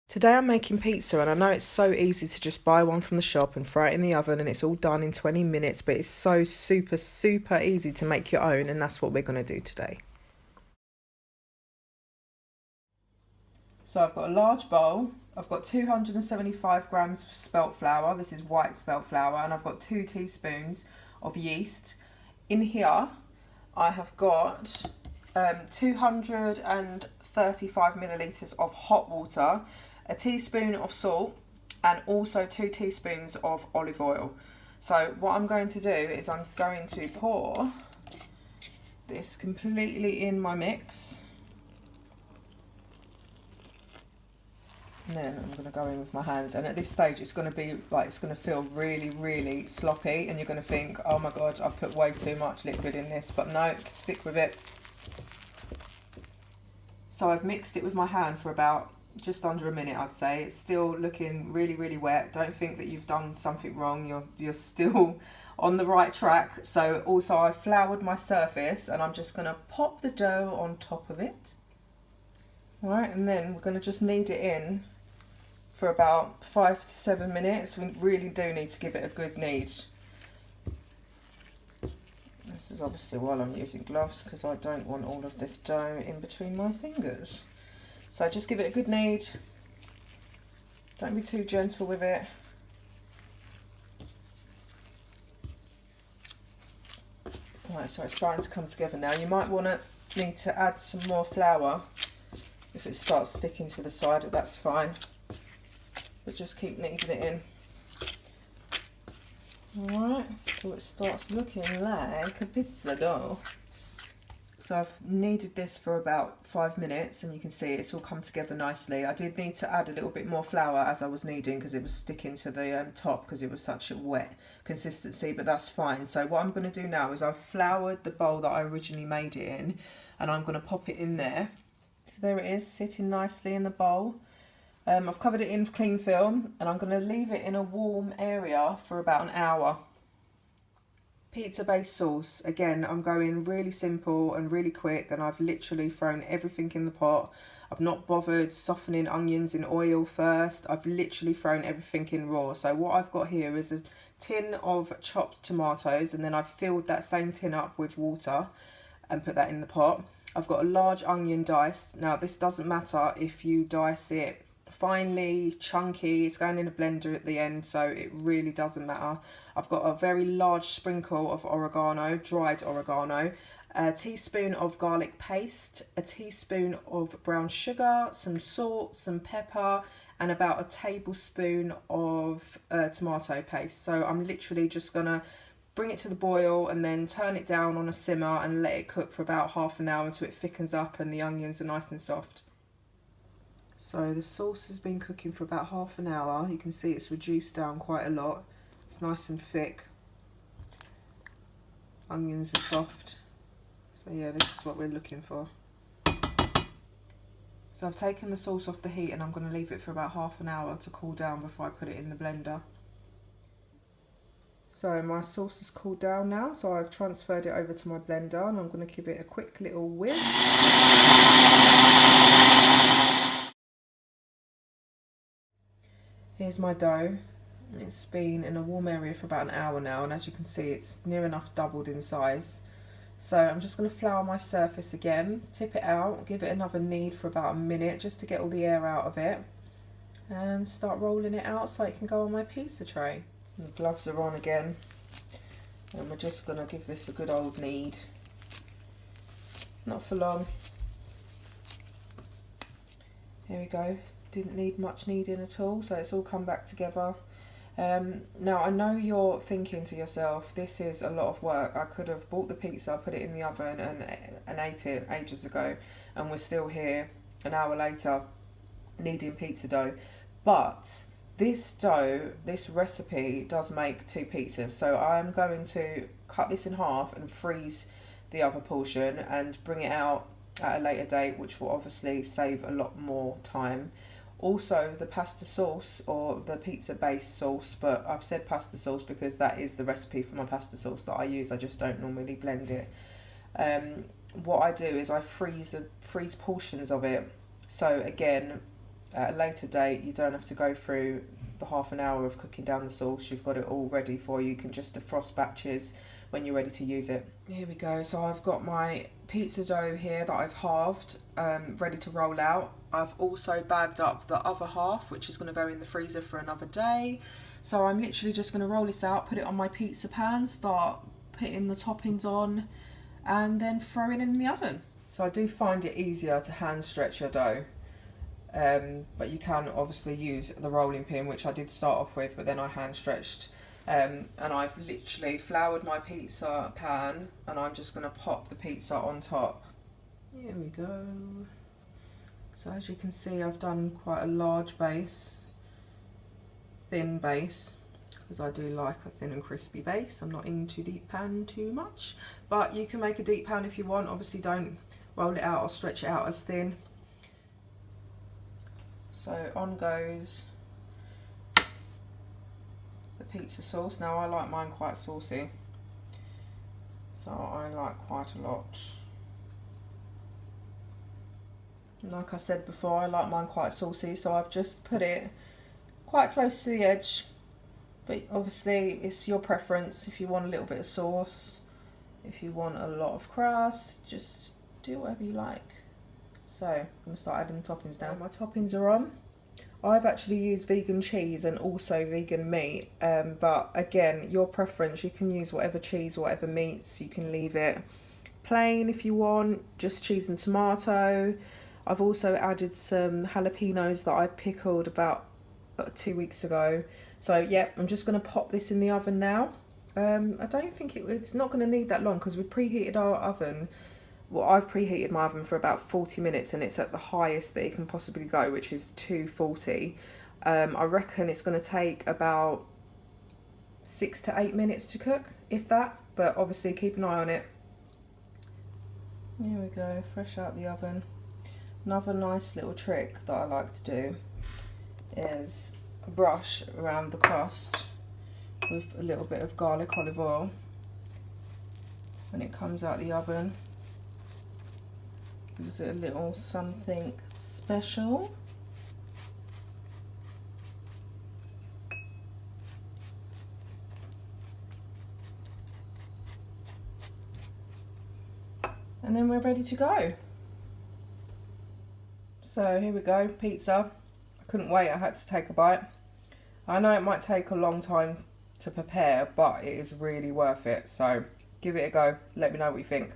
Today I'm making pizza and I know it's so easy to just buy one from the shop and throw it in the oven and it's all done in 20 minutes, but it's so super easy to make your own, and that's what we're going to do today. So I've got a large bowl. I've got 275 grams of spelt flour. This is white spelt flour, and I've got 2 teaspoons of yeast. In here I have got 235 millilitres of hot water, a teaspoon of salt, and also 2 teaspoons of olive oil. So what I'm going to do is I'm going to pour this completely in my mix. And then I'm going to go in with my hands, and at this stage it's going to be like, it's going to feel really sloppy, and you're going to think, oh my god, I've put way too much liquid in this, but no, stick with it. So I've mixed it with my hand for about just under a minute, I'd say. It's still looking really wet. Don't think that you've done something wrong. You're still on the right track. So also I've floured my surface, and I'm just going to pop the dough on top of it. All right, and then we're going to just knead it in for about 5 to 7 minutes. We really do need to give it a good knead. This is obviously while I'm using gloves because I don't want all of this dough in between my fingers. So just give it a good knead. Don't be too gentle with it. Right, so it's starting to come together now. You might need to add some more flour if it starts sticking to the side, that's fine. But just keep kneading it in. Alright, so it starts looking like a pizza dough. So I've kneaded this for about 5 minutes, and you can see it's all come together nicely. I did need to add a little bit more flour as I was kneading because it was sticking to the top because it was such a wet consistency, but that's fine. So what I'm going to do now is I've floured the bowl that I originally made it in, and I'm going to pop it in there. So there it is, sitting nicely in the bowl. I've covered it in cling film, and I'm going to leave it in a warm area for about an hour. Pizza based sauce, again, I'm going really simple and really quick, and I've literally thrown everything in the pot. I've not bothered softening onions in oil first. I've literally thrown everything in raw. So what I've got here is a tin of chopped tomatoes, and then I've filled that same tin up with water and put that in the pot. I've got a large onion diced. Now this doesn't matter if you dice it finely, chunky, it's going in a blender at the end, so it really doesn't matter. I've got a very large sprinkle of oregano, dried oregano, a teaspoon of garlic paste, a teaspoon of brown sugar, some salt, some pepper, and about a tablespoon of tomato paste. So I'm literally just gonna bring it to the boil and then turn it down on a simmer and let it cook for about half an hour until it thickens up and the onions are nice and soft. So the sauce has been cooking for about half an hour. You can see it's reduced down quite a lot. It's nice and thick. Onions are soft. So yeah, this is what we're looking for. So I've taken the sauce off the heat, and I'm going to leave it for about half an hour to cool down before I put it in the blender. So my sauce has cooled down now, so I've transferred it over to my blender, and I'm going to give it a quick little whisk. Here's my dough. It's been in a warm area for about an hour now, and as you can see it's near enough doubled in size. So I'm just going to flour my surface again, tip it out, give it another knead for about a minute just to get all the air out of it, and start rolling it out so it can go on my pizza tray. And the gloves are on again, and we're just going to give this a good old knead. Not for long. Here we go. Didn't need much kneading at all, so it's all come back together. Now I know you're thinking to yourself, this is a lot of work. I could have bought the pizza, put it in the oven and ate it ages ago, and we're still here an hour later kneading pizza dough. But this dough, this recipe does make 2 pizzas, so I'm going to cut this in half and freeze the other portion and bring it out at a later date, which will obviously save a lot more time. Also, the pasta sauce, or the pizza base sauce, but I've said pasta sauce because that is the recipe for my pasta sauce that I use. I just don't normally blend it. What I do is I freeze portions of it. So again, at a later date, you don't have to go through the half an hour of cooking down the sauce. You've got it all ready for you. You can just defrost batches when you're ready to use it. Here we go. So I've got my pizza dough here that I've halved, ready to roll out. I've also bagged up the other half, which is going to go in the freezer for another day. So I'm literally just going to roll this out, put it on my pizza pan, start putting the toppings on, and then throw it in the oven. So I do find it easier to hand stretch your dough. But you can obviously use the rolling pin, which I did start off with, but then I hand stretched. And I've literally floured my pizza pan, and I'm just going to pop the pizza on top. Here we go. So as you can see, I've done quite a large base, thin base, because I do like a thin and crispy base. I'm not into deep pan too much, but you can make a deep pan if you want. Obviously don't roll it out or stretch it out as thin. So on goes the pizza sauce. Now I like mine quite saucy, so I like quite a lot. Like I said before, I like mine quite saucy, so I've just put it quite close to the edge, but obviously it's your preference. If you want a little bit of sauce, if you want a lot of crust, just do whatever you like. So I'm going to start adding the toppings now. My toppings are on. I've actually used vegan cheese and also vegan meat, but again, your preference. You can use whatever cheese, whatever meats. You can leave it plain if you want, just cheese and tomato. I've also added some jalapenos that I pickled about 2 weeks ago. So yeah, I'm just going to pop this in the oven now. I don't think it's not going to need that long, because we've preheated our oven. Well, I've preheated my oven for about 40 minutes, and it's at the highest that it can possibly go, which is 240. I reckon it's going to take about 6 to 8 minutes to cook, if that, but obviously keep an eye on it. Here we go, fresh out the oven. Another nice little trick that I like to do is brush around the crust with a little bit of garlic olive oil when it comes out the oven. Gives it a little something special. And then we're ready to go. So here we go, pizza. I couldn't wait, I had to take a bite. I know it might take a long time to prepare, but it is really worth it. So give it a go, let me know what you think.